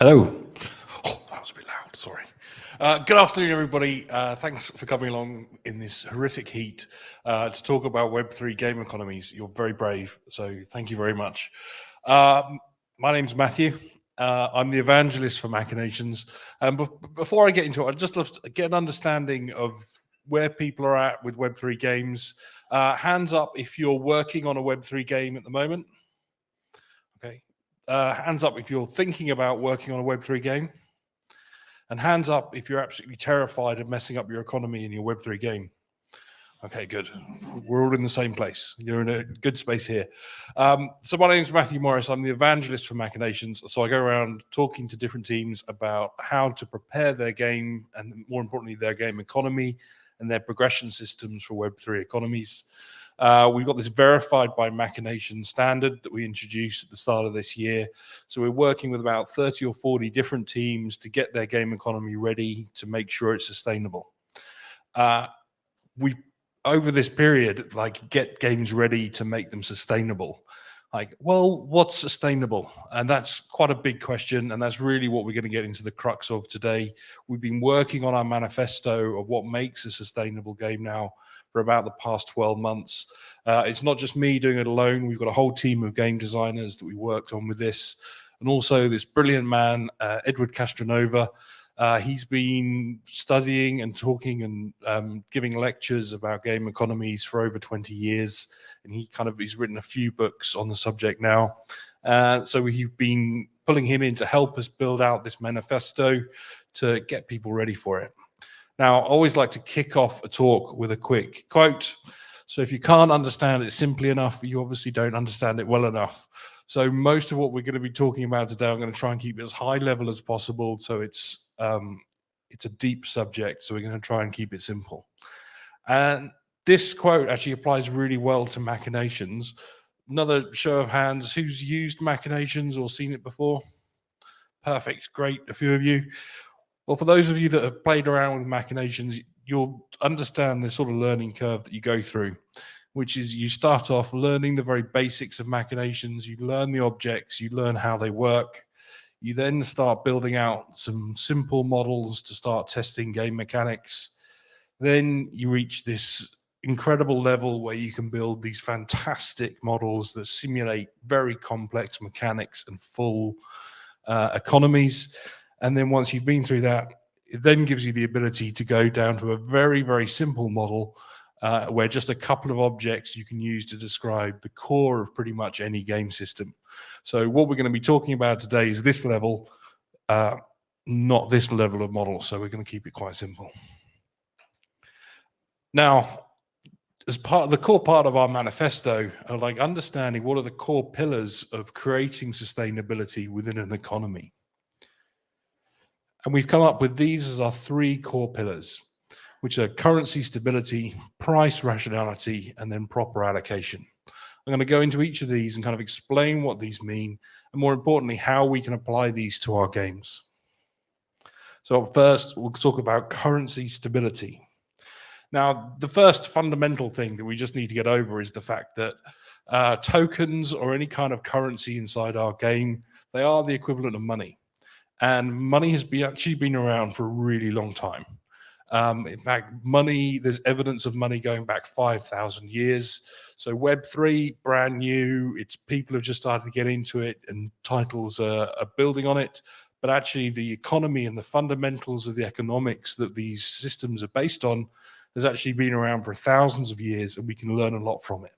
Hello. Oh, that was a bit loud. Sorry. Good afternoon, everybody. Thanks for coming along in this horrific heat to talk about Web3 game economies. You're very brave, so thank you very much. My name's Matthew. I'm the evangelist for Machinations. Before I get into it, I'd just love to get an understanding of where people are at with Web3 games. Hands up if you're working on a Web3 game at the moment. Okay. Hands up if you're thinking about working on a Web3 game. And hands up if you're absolutely terrified of messing up your economy in your Web3 game. Okay, good. We're all in the same place. You're in a good space here. So my name is Matthew Morris. I'm the evangelist for Machinations. So I go around talking to different teams about how to prepare their game and, more importantly, their game economy and their progression systems for Web3 economies. We've got this verified by Machinations standard that we introduced at the start of this year. So we're working with about 30 or 40 different teams to get their game economy ready to make sure it's sustainable. We've, over this period, get games ready to make them sustainable. Well, what's sustainable? And that's quite a big question. And that's really what we're going to get into the crux of today. We've been working on our manifesto of what makes a sustainable game now for about the past 12 months. It's not just me doing it alone. We've got a whole team of game designers that we worked on with this. And also this brilliant man, Edward Castronova. He's been studying and talking and giving lectures about game economies for over 20 years. And he's written a few books on the subject now. So we've been pulling him in to help us build out this manifesto to get people ready for it. Now, I always like to kick off a talk with a quick quote. So if you can't understand it simply enough, you obviously don't understand it well enough. So most of what we're going to be talking about today, I'm going to try and keep it as high level as possible. So it's a deep subject. So we're going to try and keep it simple. And this quote actually applies really well to Machinations. Another show of hands, who's used Machinations or seen it before? Perfect, great, a few of you. Well, for those of you that have played around with Machinations, you'll understand this sort of learning curve that you go through, which is you start off learning the very basics of Machinations, you learn the objects, you learn how they work. You then start building out some simple models to start testing game mechanics. Then you reach this incredible level where you can build these fantastic models that simulate very complex mechanics and full economies. And then once you've been through that, it then gives you the ability to go down to a very, very simple model where just a couple of objects you can use to describe the core of pretty much any game system. So what we're going to be talking about today is this level, not this level of model. So we're going to keep it quite simple. Now, as part of the core part of our manifesto, I like understanding what are the core pillars of creating sustainability within an economy. And we've come up with these as our three core pillars, which are currency stability, price rationality, and then proper allocation. I'm going to go into each of these and kind of explain what these mean, and more importantly, how we can apply these to our games. So first, we'll talk about currency stability. Now, the first fundamental thing that we just need to get over is the fact that tokens or any kind of currency inside our game, they are the equivalent of money. And money has actually been around for a really long time. In fact, money, there's evidence of money going back 5,000 years. So Web3, brand new, people have just started to get into it and titles are building on it. But actually the economy and the fundamentals of the economics that these systems are based on has actually been around for thousands of years, and we can learn a lot from it.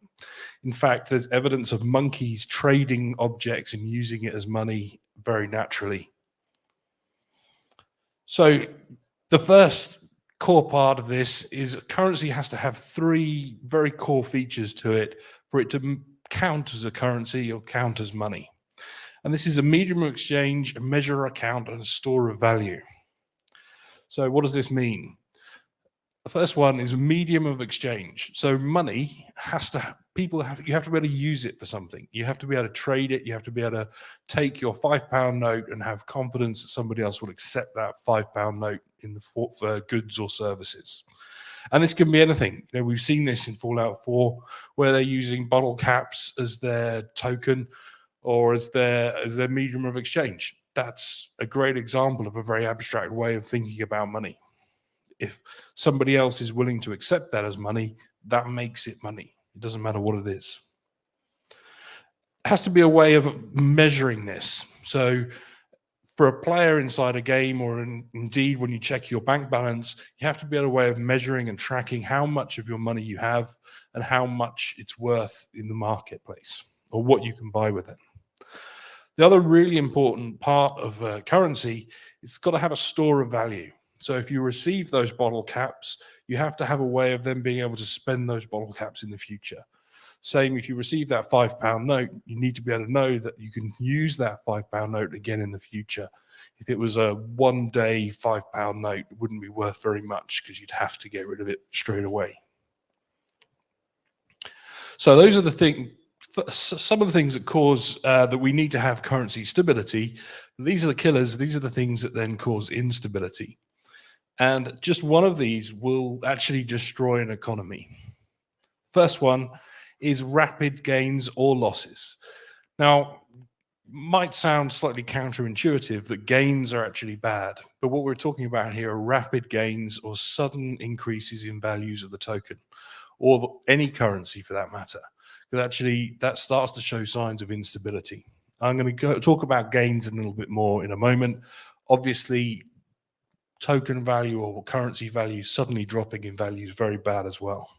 In fact, there's evidence of monkeys trading objects and using it as money very naturally. So the first core part of this is currency has to have three very core features to it for it to count as a currency or count as money. And this is a medium of exchange, a measure of account, and a store of value. So what does this mean? The first one is a medium of exchange. So money has to, you have to be able to use it for something. You have to be able to trade it. You have to be able to take your £5 note and have confidence that somebody else will accept that £5 note for goods or services. And this can be anything. We've seen this in Fallout 4, where they're using bottle caps as their token or as their medium of exchange. that's a great example of a very abstract way of thinking about money. If somebody else is willing to accept that as money, that makes it money. It doesn't matter what it is. It has to be a way of measuring this. So for a player inside a game, or indeed when you check your bank balance, you have to be able a way of measuring and tracking how much of your money you have and how much it's worth in the marketplace, or what you can buy with it. The other really important part of currency is it's got to have a store of value. So if you receive those bottle caps, you have to have a way of them being able to spend those bottle caps in the future. Same if you receive that £5 note, you need to be able to know that you can use that £5 note again in the future. If it was a one-day £5 note, it wouldn't be worth very much because you'd have to get rid of it straight away. So those are the things, some of the things that cause that we need to have currency stability. These are the killers. These are the things that then cause instability. And just one of these will actually destroy an economy. First one is rapid gains or losses. Now, might sound slightly counterintuitive that gains are actually bad, but what we're talking about here are rapid gains or sudden increases in values of the token, or any currency for that matter, because actually that starts to show signs of instability. I'm going to talk about gains a little bit more in a moment. Obviously, token value or currency value suddenly dropping in value is very bad as well.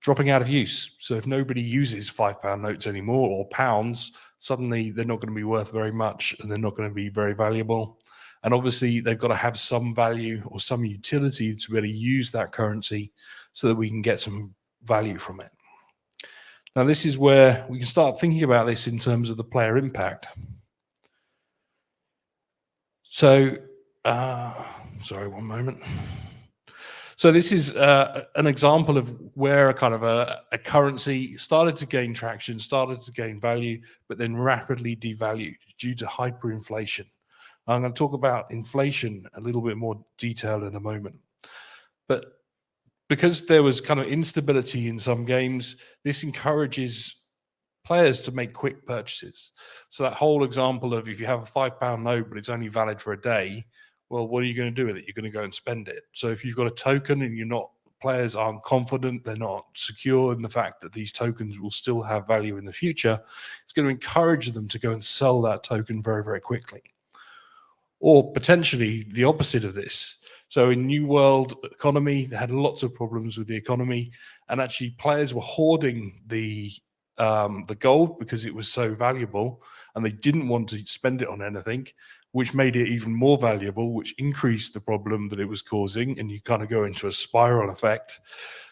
Dropping out of use. So if nobody uses £5 notes anymore, or pounds, suddenly they're not going to be worth very much and they're not going to be very valuable. And obviously they've got to have some value or some utility to be able to use that currency so that we can get some value from it. Now, this is where we can start thinking about this in terms of the player impact. So, sorry, one moment. So this is an example of where a kind of a currency started to gain traction, started to gain value, but then rapidly devalued due to hyperinflation. I'm going to talk about inflation a little bit more detail in a moment. But because there was kind of instability in some games, this encourages players to make quick purchases. So that whole example of if you have a £5 note, but it's only valid for a day, well, what are you going to do with it? You're going to go and spend it. So if you've got a token and players aren't confident, they're not secure in the fact that these tokens will still have value in the future, it's going to encourage them to go and sell that token very, very quickly. Or potentially the opposite of this. So in New World economy, they had lots of problems with the economy, and actually players were hoarding the gold because it was so valuable, and they didn't want to spend it on anything, which made it even more valuable, which increased the problem that it was causing, and you kind of go into a spiral effect.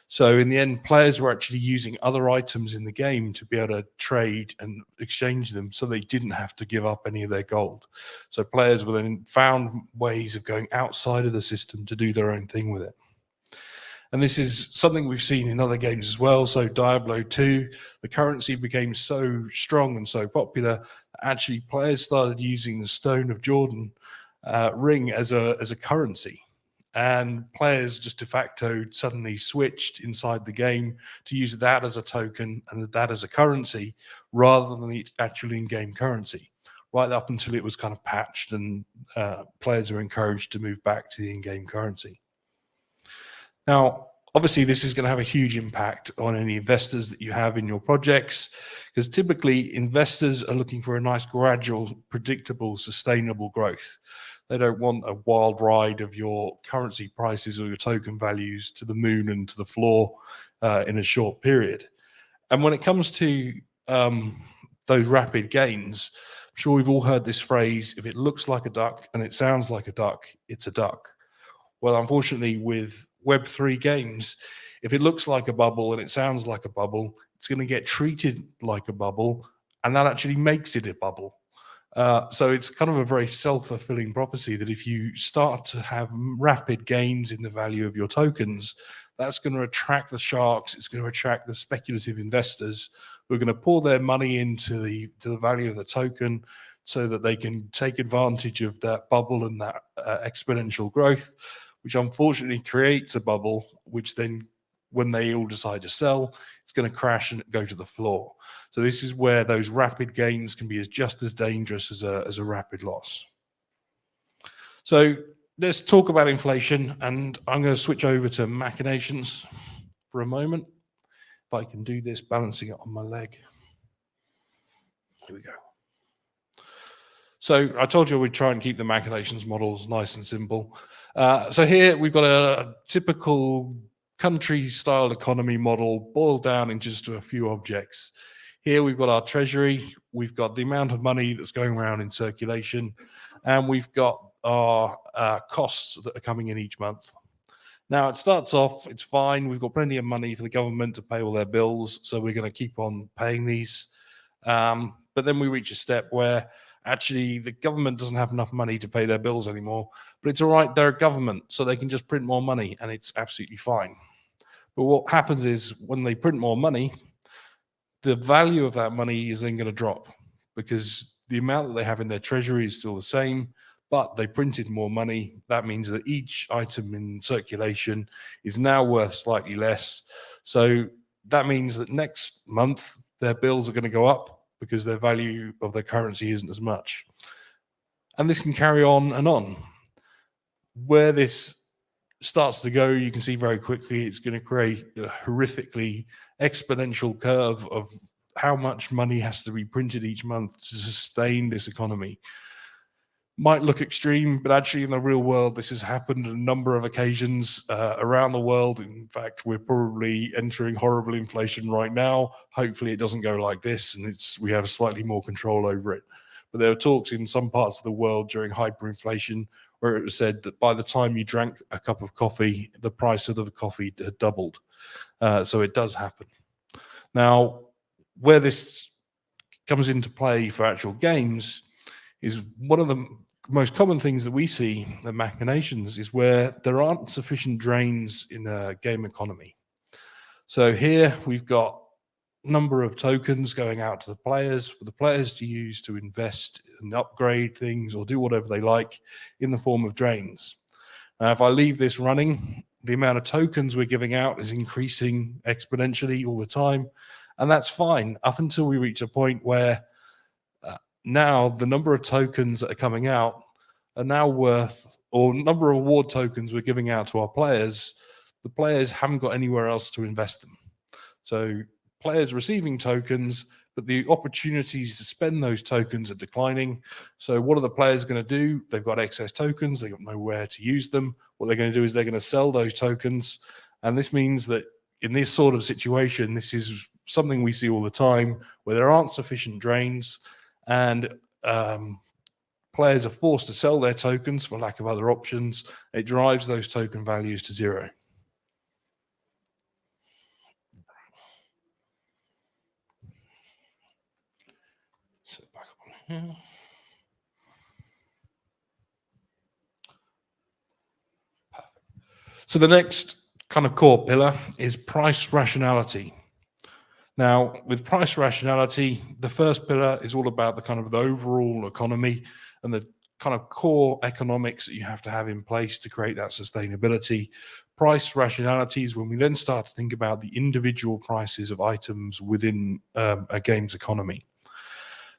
So in the end, players were actually using other items in the game to be able to trade and exchange them, so they didn't have to give up any of their gold. So players were then found ways of going outside of the system to do their own thing with it. And this is something we've seen in other games as well. So Diablo 2, the currency became so strong and so popular, actually players started using the Stone of Jordan ring as a currency. And players just de facto suddenly switched inside the game to use that as a token and that as a currency rather than the actual in-game currency, right up until it was kind of patched and players were encouraged to move back to the in-game currency. Now, obviously, this is going to have a huge impact on any investors that you have in your projects, because typically investors are looking for a nice, gradual, predictable, sustainable growth. They don't want a wild ride of your currency prices or your token values to the moon and to the floor in a short period. And when it comes to those rapid gains, I'm sure we've all heard this phrase, if it looks like a duck and it sounds like a duck, it's a duck. Well, unfortunately, with Web3 games, if it looks like a bubble and it sounds like a bubble, it's going to get treated like a bubble, and that actually makes it a bubble. So it's kind of a very self-fulfilling prophecy that if you start to have rapid gains in the value of your tokens, that's going to attract the sharks. It's going to attract the speculative investors who are going to pour their money into the value of the token so that they can take advantage of that bubble and that exponential growth, which unfortunately creates a bubble, which then when they all decide to sell, it's going to crash and go to the floor. So this is where those rapid gains can be just as dangerous as a rapid loss. So let's talk about inflation, and I'm going to switch over to Machinations for a moment. If I can do this, balancing it on my leg. Here we go. So I told you we'd try and keep the Machinations models nice and simple. So here we've got a typical country-style economy model boiled down into just a few objects. Here we've got our treasury, we've got the amount of money that's going around in circulation, and we've got our costs that are coming in each month. Now, it starts off, it's fine. We've got plenty of money for the government to pay all their bills, so we're going to keep on paying these. But then we reach a step where actually the government doesn't have enough money to pay their bills anymore, but it's all right, they're a government, so they can just print more money, and it's absolutely fine. But what happens is when they print more money, the value of that money is then going to drop because the amount that they have in their treasury is still the same, but they printed more money. That means that each item in circulation is now worth slightly less. So that means that next month their bills are going to go up because their value of their currency isn't as much. And this can carry on and on. Where this starts to go, you can see very quickly it's going to create a horrifically exponential curve of how much money has to be printed each month to sustain this economy. Might look extreme, but actually in the real world, this has happened on a number of occasions around the world. In fact, we're probably entering horrible inflation right now. Hopefully it doesn't go like this and we have slightly more control over it. But there were talks in some parts of the world during hyperinflation where it was said that by the time you drank a cup of coffee, the price of the coffee had doubled. So it does happen. Now, where this comes into play for actual games is one of the most common things that we see at Machinations is where there aren't sufficient drains in a game economy. So here we've got a number of tokens going out to the players for the players to use to invest and upgrade things or do whatever they like in the form of drains. Now, if I leave this running, the amount of tokens we're giving out is increasing exponentially all the time, and that's fine up until we reach a point where now the number of tokens that are coming out are now worth, or number of award tokens we're giving out to our players, the players haven't got anywhere else to invest them. So players receiving tokens, but the opportunities to spend those tokens are declining. So what are the players going to do? They've got excess tokens, they've got nowhere to use them. What they're going to do is they're going to sell those tokens. And this means that in this sort of situation, this is something we see all the time where there aren't sufficient drains and players are forced to sell their tokens for lack of other options. It drives those token values to zero. So back up on here. Perfect. So the next kind of core pillar is price rationality. Now, with price rationality, the first pillar is all about the overall economy and the kind of core economics that you have to have in place to create that sustainability. Price rationality is when we then start to think about the individual prices of items within a game's economy.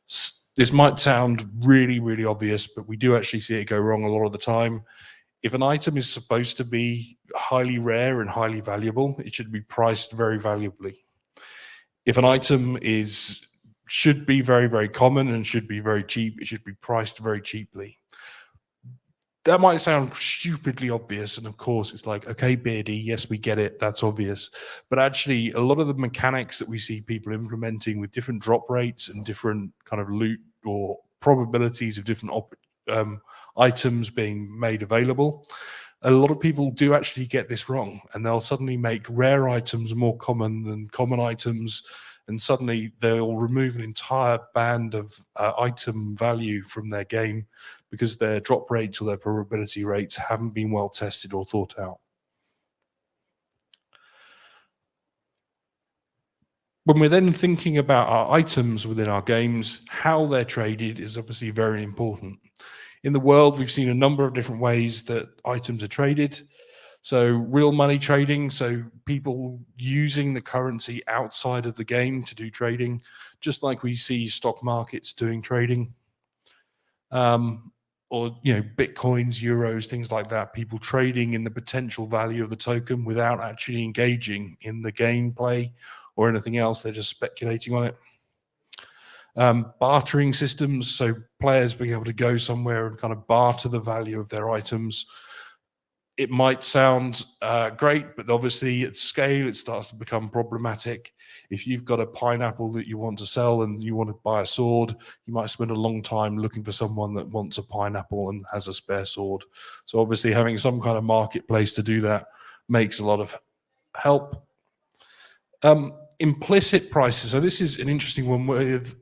This might sound really, really obvious, but we do actually see it go wrong a lot of the time. If an item is supposed to be highly rare and highly valuable, it should be priced very valuably. If an item should be very, very common and should be very cheap, it should be priced very cheaply. That might sound stupidly obvious, and of course it's like, okay, Beardy, yes, we get it, that's obvious. But actually, a lot of the mechanics that we see people implementing with different drop rates and different kind of loot or probabilities of different items being made available, a lot of people do actually get this wrong, and they'll suddenly make rare items more common than common items, and suddenly they'll remove an entire band of item value from their game because their drop rates or their probability rates haven't been well tested or thought out. When we're then thinking about our items within our games, how they're traded is obviously very important. In the world, we've seen a number of different ways that items are traded. So real money trading, so people using the currency outside of the game to do trading, just like we see stock markets doing trading. Or bitcoins, euros, things like that, people trading in the potential value of the token without actually engaging in the gameplay or anything else. They're just speculating on it. Bartering systems, so players being able to go somewhere and kind of barter the value of their items. It might sound great, but obviously at scale, it starts to become problematic. If you've got a pineapple that you want to sell and you want to buy a sword, you might spend a long time looking for someone that wants a pineapple and has a spare sword. So obviously having some kind of marketplace to do that makes a lot of help. Implicit prices. So this is an interesting one with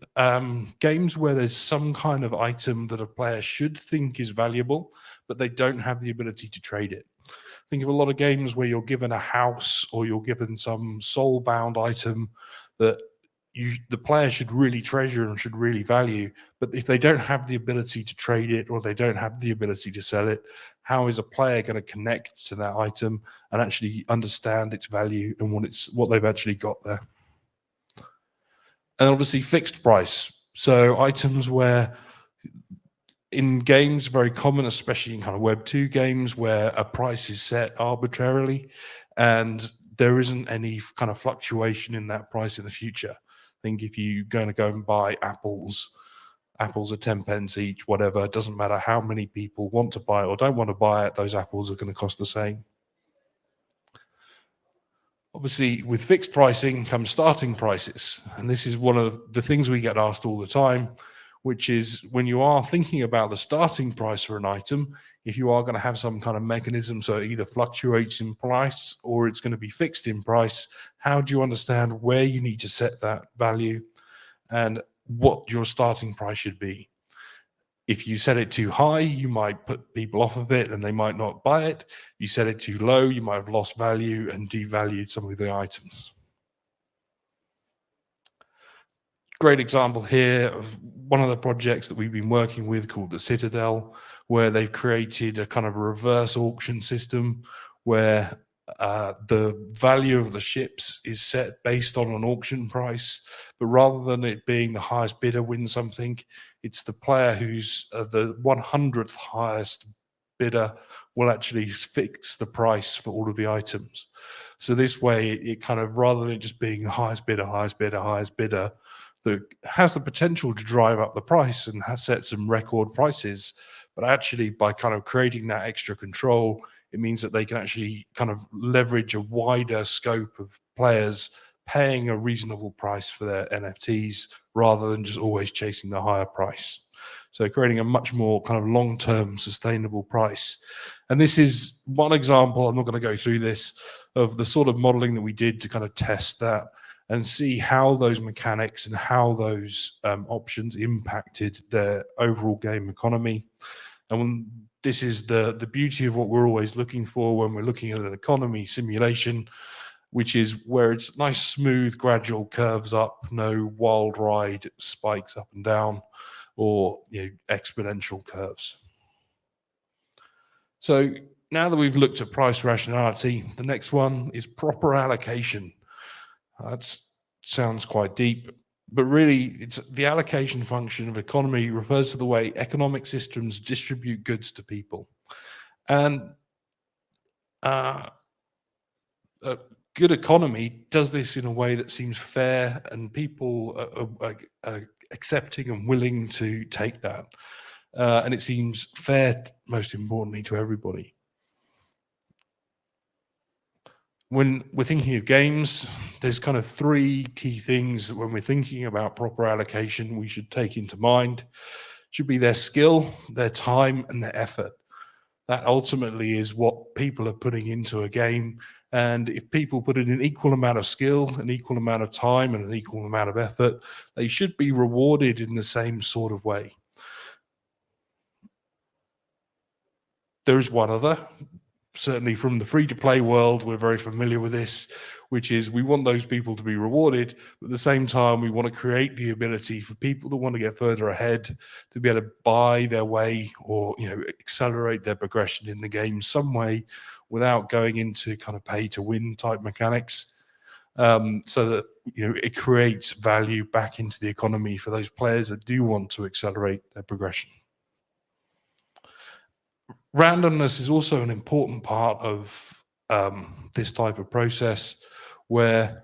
games where there's some kind of item that a player should think is valuable, but they don't have the ability to trade it. Think of a lot of games where you're given a house or you're given some soul-bound item that the player should really treasure and should really value, but if they don't have the ability to trade it or they don't have the ability to sell it, how is a player going to connect to that item and actually understand its value and what they've actually got there? And obviously fixed price. So items where in games, very common, especially in kind of Web 2 games, where a price is set arbitrarily and there isn't any kind of fluctuation in that price in the future. I think if you're going to go and buy apples are 10 pence each, whatever, it doesn't matter how many people want to buy it or don't want to buy it, those apples are going to cost the same. Obviously, with fixed pricing comes starting prices. And this is one of the things we get asked all the time, which is when you are thinking about the starting price for an item, if you are going to have some kind of mechanism, so it either fluctuates in price or it's going to be fixed in price, how do you understand where you need to set that value and what your starting price should be? If you set it too high, you might put people off of it and they might not buy it. If you set it too low, you might have lost value and devalued some of the items. Great example here of one of the projects that we've been working with called the Citadel, where they've created a kind of a reverse auction system where the value of the ships is set based on an auction price, but rather than it being the highest bidder wins something, it's the player who's the 100th highest bidder will actually fix the price for all of the items. So this way, it kind of, rather than it just being the highest bidder, highest bidder, highest bidder, that has the potential to drive up the price and has set some record prices. But actually, by kind of creating that extra control, it means that they can actually kind of leverage a wider scope of players paying a reasonable price for their NFTs rather than just always chasing the higher price. So creating a much more kind of long-term sustainable price. And this is one example, I'm not going to go through this, of the sort of modeling that we did to kind of test that and see how those mechanics and how those options impacted their overall game economy. And this is the beauty of what we're always looking for when we're looking at an economy simulation, which is where it's nice, smooth, gradual curves up, no wild ride spikes up and down, or exponential curves. So now that we've looked at price rationality, the next one is proper allocation. That sounds quite deep, but really it's the allocation function of economy refers to the way economic systems distribute goods to people. And a good economy does this in a way that seems fair and people are accepting and willing to take that. And it seems fair, most importantly, to everybody. When we're thinking of games, there's kind of three key things that when we're thinking about proper allocation, we should take into mind. It should be their skill, their time, and their effort. That ultimately is what people are putting into a game. And if people put in an equal amount of skill, an equal amount of time, and an equal amount of effort, they should be rewarded in the same sort of way. There is one other. certainly from the free-to-play world, we're very familiar with this, which is we want those people to be rewarded, but at the same time, we want to create the ability for people that want to get further ahead to be able to buy their way or, accelerate their progression in the game some way without going into kind of pay-to-win type mechanics. So that it creates value back into the economy for those players that do want to accelerate their progression. Randomness is also an important part of this type of process, where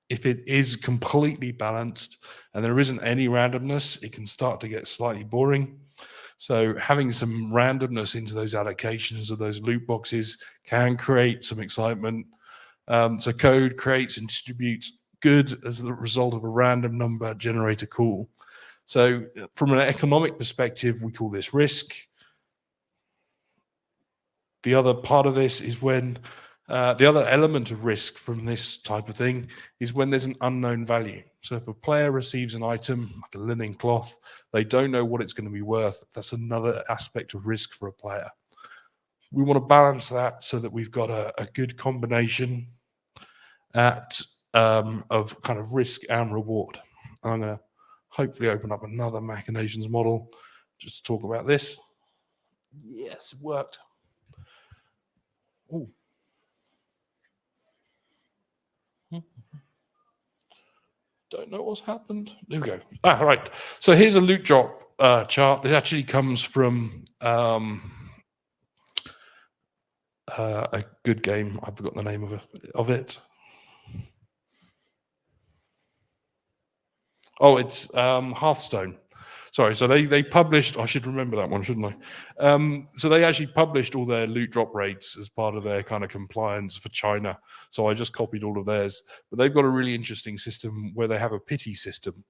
if it is completely balanced and there isn't any randomness, it can start to get slightly boring. So having some randomness into those allocations of those loot boxes can create some excitement. So code creates and distributes good as the result of a random number generator call. So from an economic perspective, we call this risk. The other part of this is when the other element of risk from this type of thing is when there's an unknown value. So if a player receives an item like a linen cloth, they don't know what it's going to be worth. That's another aspect of risk for a player. We want to balance that so that we've got a good combination of kind of risk and reward. I'm going to hopefully open up another Machinations model just to talk about this. Yes, it worked. Ooh. Don't know what's happened. There we go. Right. So here's a loot drop chart. This actually comes from a good game. I've forgotten the name of it. Oh, it's Hearthstone. Sorry, so they published, I should remember that one, shouldn't I? So they actually published all their loot drop rates as part of their kind of compliance for China. So I just copied all of theirs. But they've got a really interesting system where they have a pity system.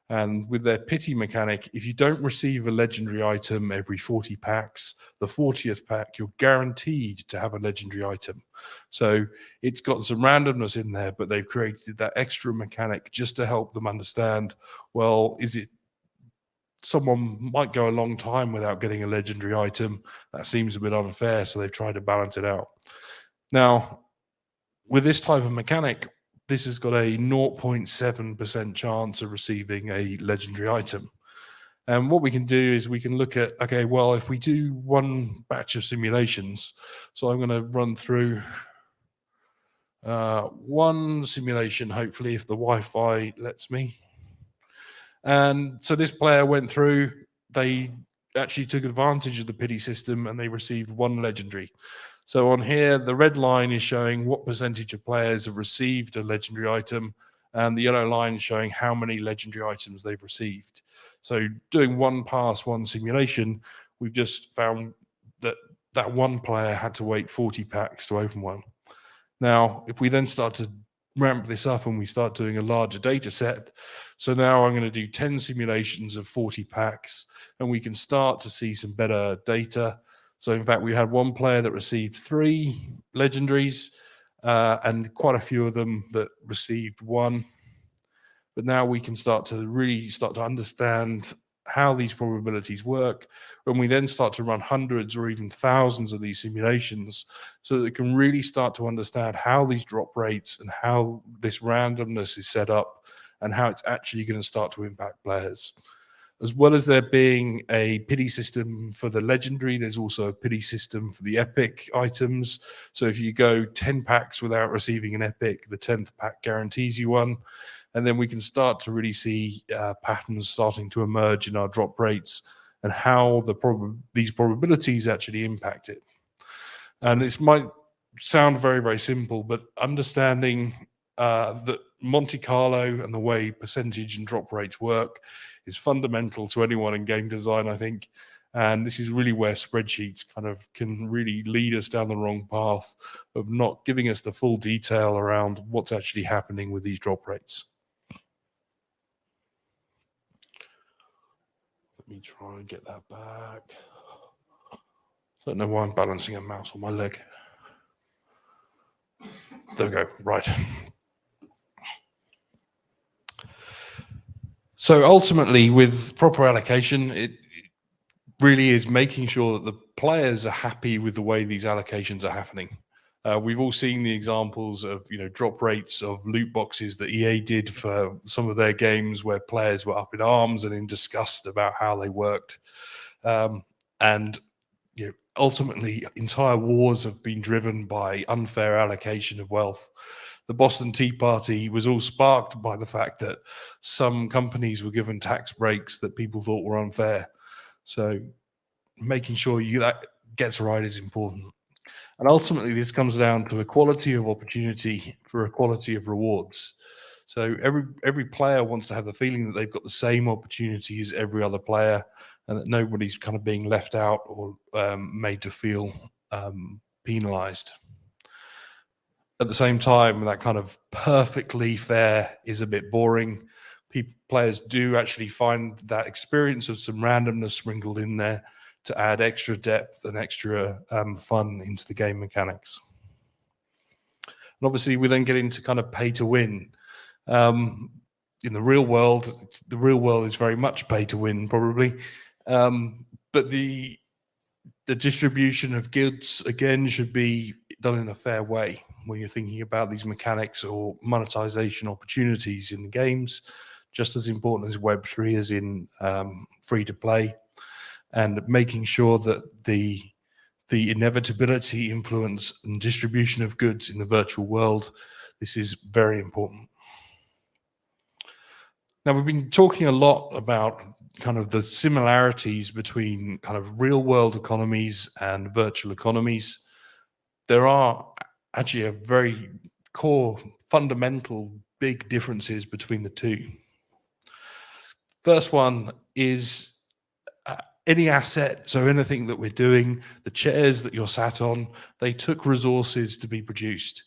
And with their pity mechanic, if you don't receive a legendary item every 40 packs, the 40th pack, you're guaranteed to have a legendary item. So it's got some randomness in there, but they've created that extra mechanic just to help them understand, well, is it someone might go a long time without getting a legendary item? That seems a bit unfair, so they've tried to balance it out. Now, with this type of mechanic, this has got a 0.7% chance of receiving a legendary item. And what we can do is we can look at, okay, well, if we do one batch of simulations, so I'm going to run through one simulation, hopefully, if the Wi-Fi lets me. And so this player went through, they actually took advantage of the pity system and they received one legendary. So on here, the red line is showing what percentage of players have received a legendary item, and the yellow line is showing how many legendary items they've received. So doing one pass, one simulation, we've just found that that one player had to wait 40 packs to open one. Now, if we then start to ramp this up and we start doing a larger data set, so now I'm going to do 10 simulations of 40 packs, and we can start to see some better data. So in fact, we had one player that received 3 legendaries and quite a few of them that received 1. But now we can start to understand how these probabilities work, when we then start to run hundreds or even thousands of these simulations, so that we can really start to understand how these drop rates and how this randomness is set up and how it's actually going to start to impact players. As well as there being a pity system for the legendary, there's also a pity system for the epic items. So if you go 10 packs without receiving an epic, the 10th pack guarantees you one. And then we can start to really see patterns starting to emerge in our drop rates and how these probabilities actually impact it. And this might sound very, very simple, but understanding that Monte Carlo and the way percentage and drop rates work is fundamental to anyone in game design, I think. And this is really where spreadsheets kind of can really lead us down the wrong path of not giving us the full detail around what's actually happening with these drop rates. Let me try and get that back. I don't know why I'm balancing a mouse on my leg. There we go. Right. So ultimately, with proper allocation, really is making sure that the players are happy with the way these allocations are happening. We've all seen the examples of drop rates of loot boxes that EA did for some of their games, where players were up in arms and in disgust about how they worked. And ultimately, entire wars have been driven by unfair allocation of wealth. The Boston Tea Party was all sparked by the fact that some companies were given tax breaks that people thought were unfair. So making sure that gets right is important. And ultimately, this comes down to equality of opportunity for equality of rewards. So every player wants to have the feeling that they've got the same opportunity as every other player, and that nobody's kind of being left out or made to feel penalised. At the same time, that kind of perfectly fair is a bit boring. Players do actually find that experience of some randomness sprinkled in there to add extra depth and extra fun into the game mechanics. And obviously, we then get into kind of pay to win. In the real world is very much pay to win, probably. But the distribution of goods, again, should be done in a fair way when you're thinking about these mechanics or monetization opportunities in the games. Just as important as Web3 is in free to play, and making sure that the inevitability, influence, and distribution of goods in the virtual world, this is very important. Now, we've been talking a lot about kind of the similarities between kind of real world economies and virtual economies. There are actually a very core, fundamental, big differences between the two. First one is any asset, so anything that we're doing, the chairs that you're sat on, they took resources to be produced.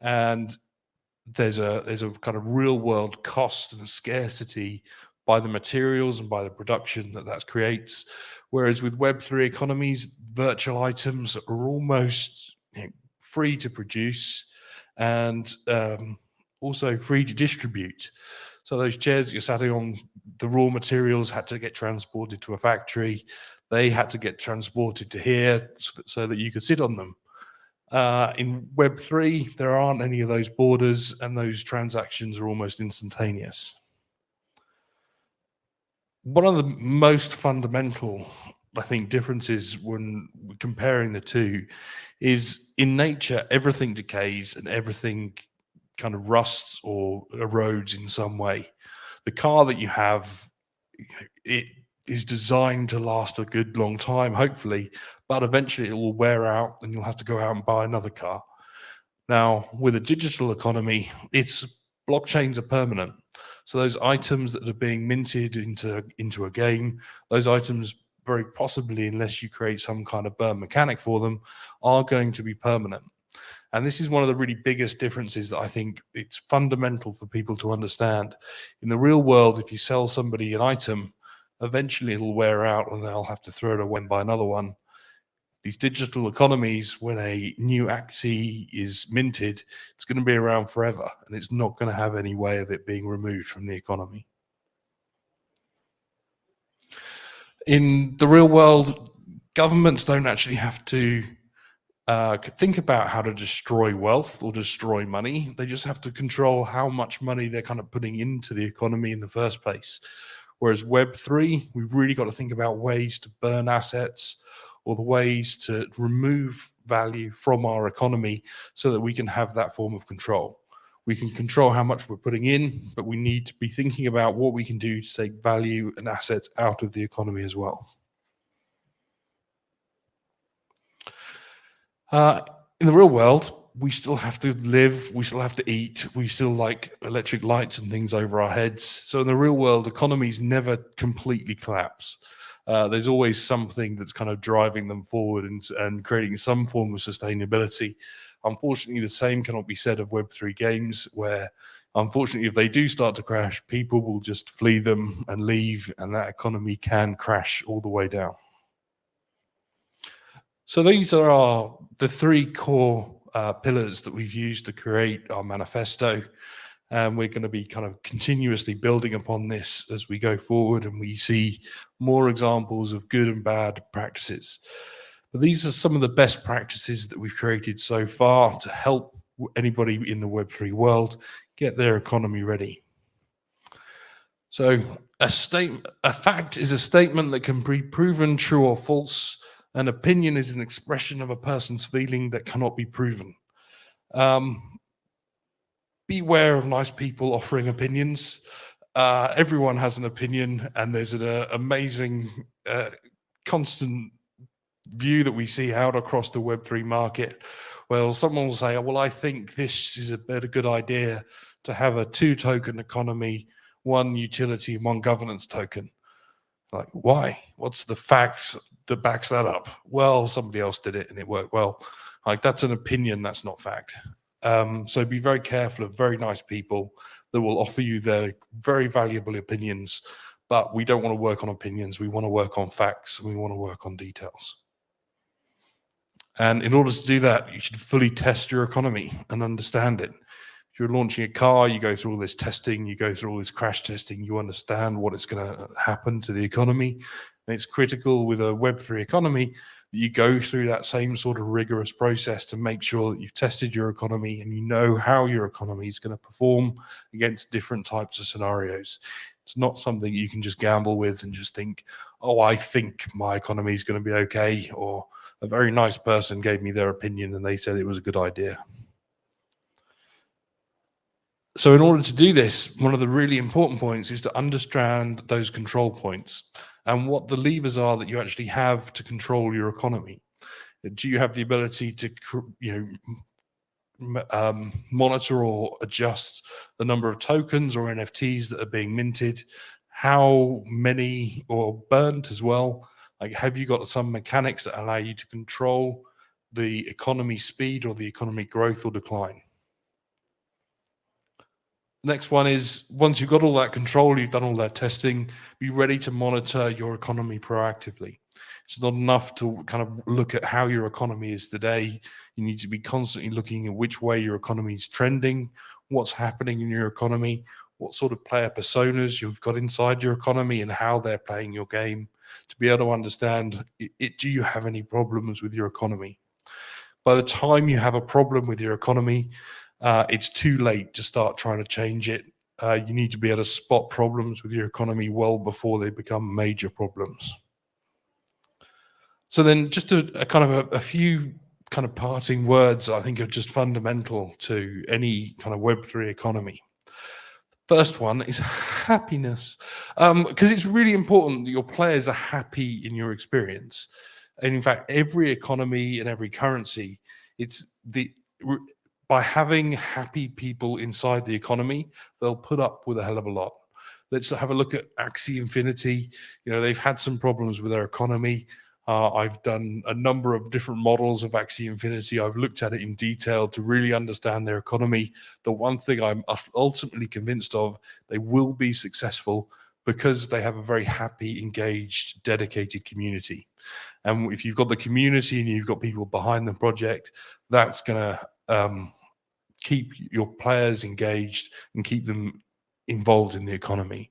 And there's a kind of real world cost and scarcity by the materials and by the production that creates. Whereas with Web3 economies, virtual items are almost free to produce and also free to distribute. So those chairs that you're sat on, the raw materials had to get transported to a factory. They had to get transported to here so that you could sit on them. In Web3, there aren't any of those borders, and those transactions are almost instantaneous. One of the most fundamental, I think, differences when comparing the two is in nature, everything decays and everything kind of rusts or erodes in some way. The car that you have, it is designed to last a good long time, hopefully, but eventually it will wear out and you'll have to go out and buy another car. Now, with a digital economy, blockchains are permanent. So those items that are being minted into a game, those items very possibly, unless you create some kind of burn mechanic for them, are going to be permanent. And this is one of the really biggest differences that I think it's fundamental for people to understand. In the real world, if you sell somebody an item, eventually it'll wear out and they'll have to throw it away and buy another one. These digital economies, when a new Axie is minted, it's going to be around forever, and it's not going to have any way of it being removed from the economy. In the real world, governments don't actually have to think about how to destroy wealth or destroy money. They just have to control how much money they're kind of putting into the economy in the first place. Whereas Web3, we've really got to think about ways to burn assets or the ways to remove value from our economy so that we can have that form of control. We can control how much we're putting in, but we need to be thinking about what we can do to take value and assets out of the economy as well. In the real world, we still have to live, we still have to eat, we still like electric lights and things over our heads. So in the real world, economies never completely collapse. There's always something that's kind of driving them forward and creating some form of sustainability. Unfortunately, the same cannot be said of Web3 games, where unfortunately, if they do start to crash, people will just flee them and leave, and that economy can crash all the way down. So these are the three core pillars that we've used to create our manifesto. And we're going to be kind of continuously building upon this as we go forward, and we see more examples of good and bad practices. But these are some of the best practices that we've created so far to help anybody in the Web3 world get their economy ready. So a fact is a statement that can be proven true or false. An opinion is an expression of a person's feeling that cannot be proven. Beware of nice people offering opinions. Everyone has an opinion, and there's an amazing constant view that we see out across the Web3 market. Well, someone will say, well, I think this is a good idea to have a 2-token economy, one utility and one governance token. Like, why? What's the facts that backs that up? Well, somebody else did it and it worked well. Like, that's an opinion, that's not fact. So be very careful of very nice people that will offer you their very valuable opinions, but we don't want to work on opinions. We want to work on facts, and we want to work on details. And in order to do that, you should fully test your economy and understand it. If you're launching a car, you go through all this testing, you go through all this crash testing, you understand what is going to happen to the economy. And it's critical with a Web3 economy that you go through that same sort of rigorous process to make sure that you've tested your economy and you know how your economy is going to perform against different types of scenarios. It's not something you can just gamble with and just think, oh, I think my economy is going to be okay, or a very nice person gave me their opinion and they said it was a good idea. So in order to do this, one of the really important points is to understand those control points and what the levers are that you actually have to control your economy. Do you have the ability to, monitor or adjust the number of tokens or NFTs that are being minted? How many, or burnt as well? Like, have you got some mechanics that allow you to control the economy speed or the economy growth or decline? Next one is, once you've got all that control, you've done all that testing, be ready to monitor your economy proactively. It's not enough to kind of look at how your economy is today. You need to be constantly looking at which way your economy is trending, what's happening in your economy, what sort of player personas you've got inside your economy and how they're playing your game, to be able to understand, do you have any problems with your economy? By the time you have a problem with your economy, it's too late to start trying to change it. You need to be able to spot problems with your economy well before they become major problems. So then just a few kind of parting words I think are just fundamental to any kind of Web3 economy. First one is happiness, because it's really important that your players are happy in your experience. And in fact, every economy and every currency, it's by having happy people inside the economy, they'll put up with a hell of a lot. Let's have a look at Axie Infinity. They've had some problems with their economy. I've done a number of different models of Axie Infinity. I've looked at it in detail to really understand their economy. The one thing I'm ultimately convinced of, they will be successful because they have a very happy, engaged, dedicated community. And if you've got the community and you've got people behind the project, that's going to keep your players engaged and keep them involved in the economy.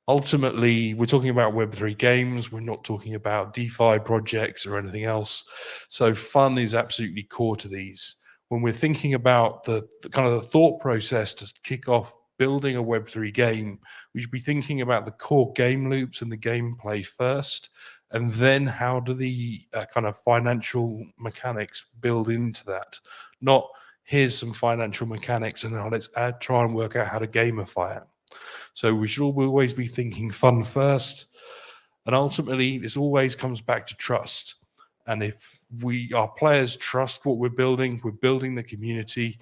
Ultimately, we're talking about Web3 games. We're not talking about DeFi projects or anything else. So fun is absolutely core to these. When we're thinking about the kind of the thought process to kick off building a Web3 game, we should be thinking about the core game loops and the gameplay first, and then how do the kind of financial mechanics build into that? Not, here's some financial mechanics and now let's try and work out how to gamify it. So we should always be thinking fun first. And ultimately, this always comes back to trust. And if our players trust what we're building the community.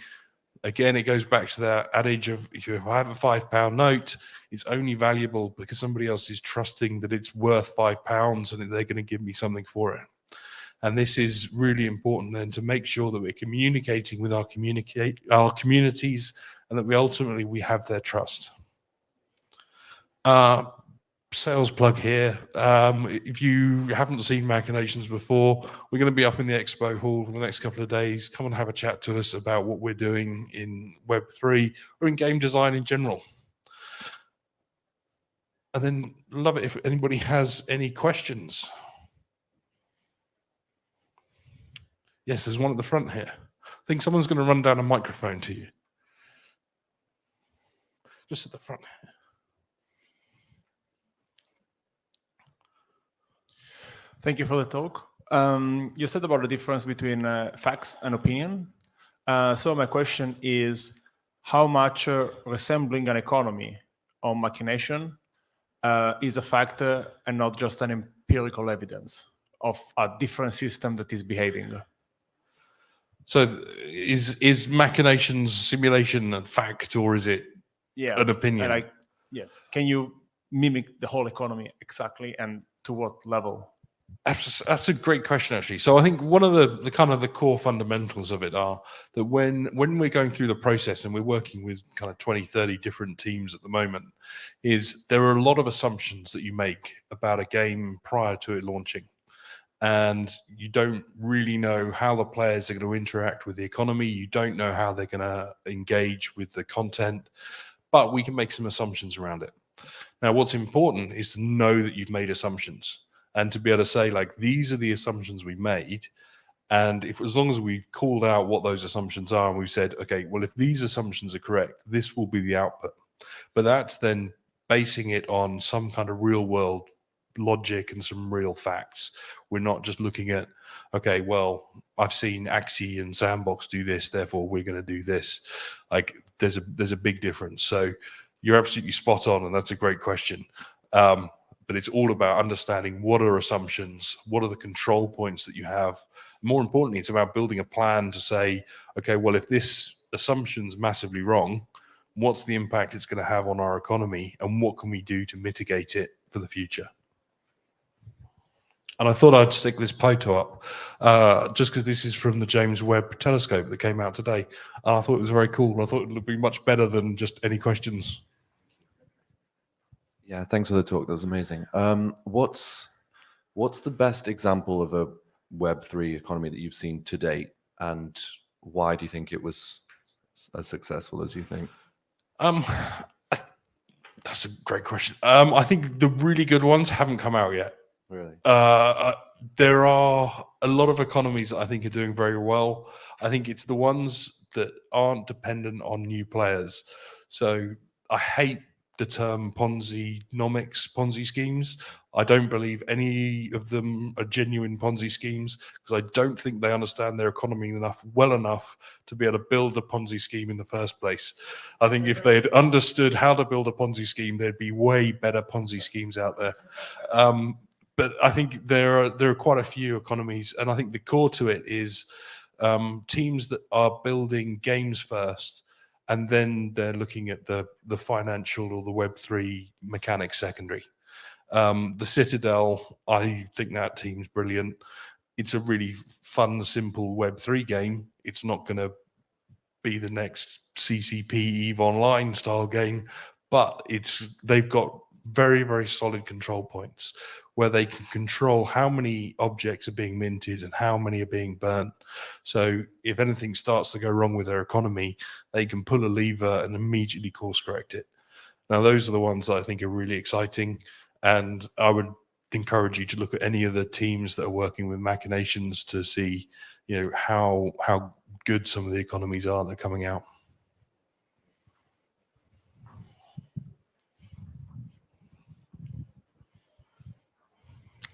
Again, it goes back to that adage of, if I have a £5 note, it's only valuable because somebody else is trusting that it's worth £5 and that they're going to give me something for it. And this is really important then, to make sure that we're communicating with our communities and that we ultimately have their trust. sales plug here. If you haven't seen Machinations before, we're going to be up in the expo hall for the next couple of days. Come and have a chat to us about what we're doing in Web3 or in game design in general. And then love it if anybody has any questions. Yes, there's one at the front here. I think someone's going to run down a microphone to you. Just at the front here. Thank you for the talk. You said about the difference between facts and opinion. So my question is, how much resembling an economy or machination is a factor and not just an empirical evidence of a different system that is behaving? So is Machinations simulation a fact, or is it an opinion? Yes. Can you mimic the whole economy exactly, and to what level? That's a great question, actually. So I think one of the kind of the core fundamentals of it are that when we're going through the process and we're working with kind of 20, 30 different teams at the moment, is there are a lot of assumptions that you make about a game prior to it launching. And you don't really know how the players are going to interact with the economy. You don't know how they're going to engage with the content, but we can make some assumptions around it. Now, what's important is to know that you've made assumptions and to be able to say, like, these are the assumptions we made. And if, as long as we've called out what those assumptions are and we've said, okay, well, if these assumptions are correct, this will be the output. But that's then basing it on some kind of real world logic and some real facts. We're not just looking at, okay, well, I've seen Axie and Sandbox do this, therefore we're going to do this. Like, there's a big difference. So you're absolutely spot on, and that's a great question. But it's all about understanding what are assumptions, what are the control points that you have. More importantly, it's about building a plan to say, okay, well, if this assumption's massively wrong, what's the impact it's going to have on our economy, and what can we do to mitigate it for the future? And I thought I'd stick this photo up just because this is from the James Webb Telescope that came out today. And I thought it was very cool. And I thought it would be much better than just any questions. Yeah, thanks for the talk. That was amazing. What's the best example of a Web3 economy that you've seen to date, and why do you think it was as successful as you think? That's a great question. I think the really good ones haven't come out yet. Really? There are a lot of economies that I think are doing very well. I think it's the ones that aren't dependent on new players. So I hate the term Ponzi-nomics, Ponzi schemes. I don't believe any of them are genuine Ponzi schemes because I don't think they understand their economy well enough to be able to build a Ponzi scheme in the first place. I think if they had understood how to build a Ponzi scheme, there'd be way better Ponzi schemes out there. But I think there are quite a few economies, and I think the core to it is teams that are building games first, and then they're looking at the financial or the Web3 mechanics secondary. The Citadel, I think that team's brilliant. It's a really fun, simple Web3 game. It's not going to be the next CCP EVE Online style game, but they've got very, very solid control points where they can control how many objects are being minted and how many are being burnt. So if anything starts to go wrong with their economy, they can pull a lever and immediately course correct it. Now, those are the ones that I think are really exciting. And I would encourage you to look at any of the teams that are working with Machinations to see, how good some of the economies are that are coming out.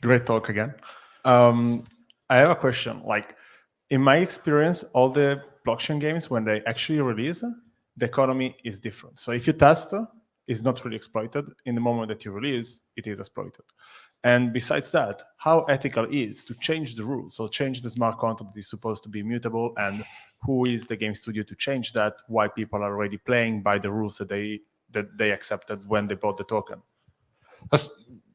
Great talk again. I have a question. Like, in my experience, all the blockchain games, when they actually release, the economy is different. So if you test, it's not really exploited. In the moment that you release, it is exploited. And besides that, how ethical is to change the rules? So change the smart contract that is supposed to be immutable, and who is the game studio to change that? Why people are already playing by the rules that they accepted when they bought the token?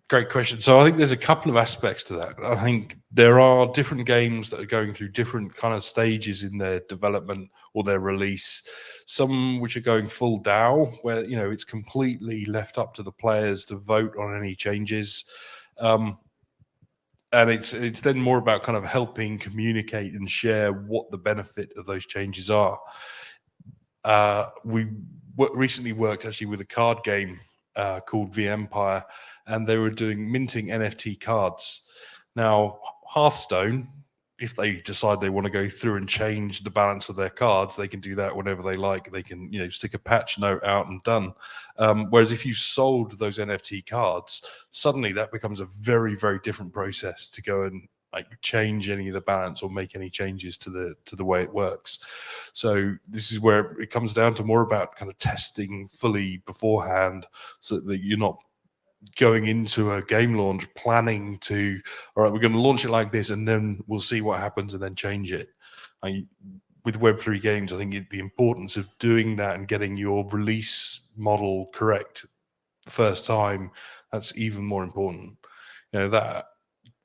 Great question. So I think there's a couple of aspects to that. I think there are different games that are going through different kind of stages in their development or their release. Some which are going full DAO, where it's completely left up to the players to vote on any changes, and it's then more about kind of helping communicate and share what the benefit of those changes are. We recently worked actually with a card game called V Empire, and they were doing minting NFT cards. Now, Hearthstone, if they decide they want to go through and change the balance of their cards, they can do that whenever they like. They can, stick a patch note out and done. Whereas if you sold those NFT cards, suddenly that becomes a very, very different process to go and change any of the balance or make any changes to the way it works. So this is where it comes down to more about kind of testing fully beforehand, so that you're not going into a game launch planning to, all right, we're going to launch it like this and then we'll see what happens and then change it. With Web3 games, I think the importance of doing that and getting your release model correct the first time, that's even more important. That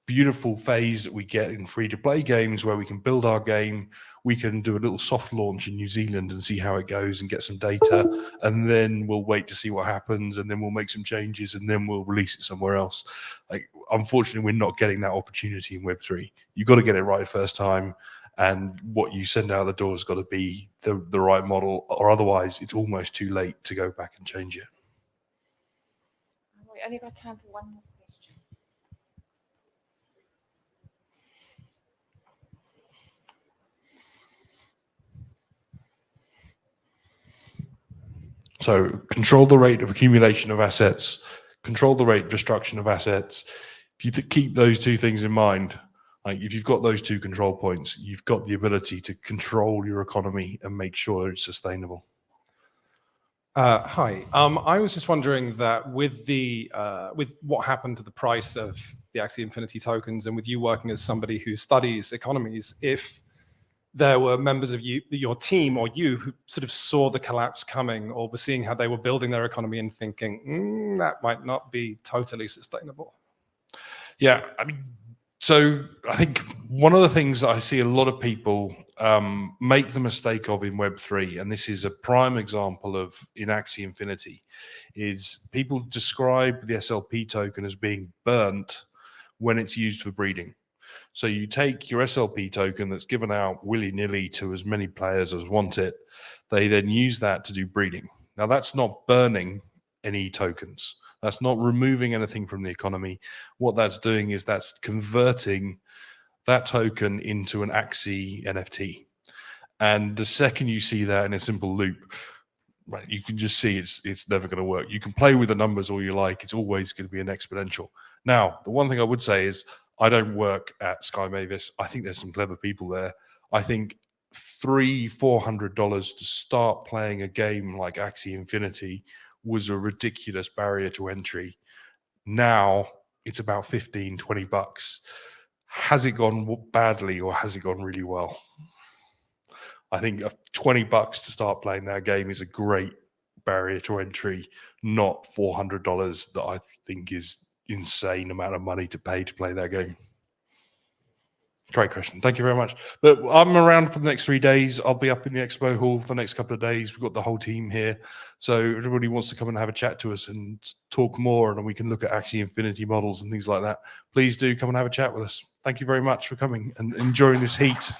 beautiful phase that we get in free-to-play games where we can build our game, we can do a little soft launch in New Zealand and see how it goes and get some data, and then we'll wait to see what happens, and then we'll make some changes, and then we'll release it somewhere else. Unfortunately, we're not getting that opportunity in Web3. You've got to get it right first time, and what you send out the door has got to be the right model, or otherwise it's almost too late to go back and change it. We only got time for one more question. So control the rate of accumulation of assets, control the rate of destruction of assets. If you keep those two things in mind, if you've got those two control points, you've got the ability to control your economy and make sure it's sustainable. Hi. I was just wondering that with what happened to the price of the Axie Infinity tokens, and with you working as somebody who studies economies, if there were members of your team or you who sort of saw the collapse coming, or were seeing how they were building their economy and thinking, that might not be totally sustainable. Yeah, so I think one of the things that I see a lot of people make the mistake of in Web3, and this is a prime example of in Axie Infinity, is people describe the SLP token as being burnt when it's used for breeding. So you take your SLP token that's given out willy-nilly to as many players as want it. They then use that to do breeding. Now, that's not burning any tokens. That's not removing anything from the economy. What that's doing is that's converting that token into an Axie NFT. And the second you see that in a simple loop, right, you can just see it's never going to work. You can play with the numbers all you like. It's always going to be an exponential. Now, the one thing I would say is I don't work at Sky Mavis. I think there's some clever people there. I think $300-400 to start playing a game like Axie Infinity was a ridiculous barrier to entry. Now it's about $15-20. Has it gone badly or has it gone really well? I think $20 to start playing that game is a great barrier to entry, not $400 that I think is insane amount of money to pay to play that game. Great question. Thank you very much. But I'm around for the next 3 days. I'll be up in the expo hall for the next couple of days. We've got the whole team here. So everybody wants to come and have a chat to us and talk more, and we can look at Axie Infinity models and things like that. Please do come and have a chat with us. Thank you very much for coming and enjoying this heat.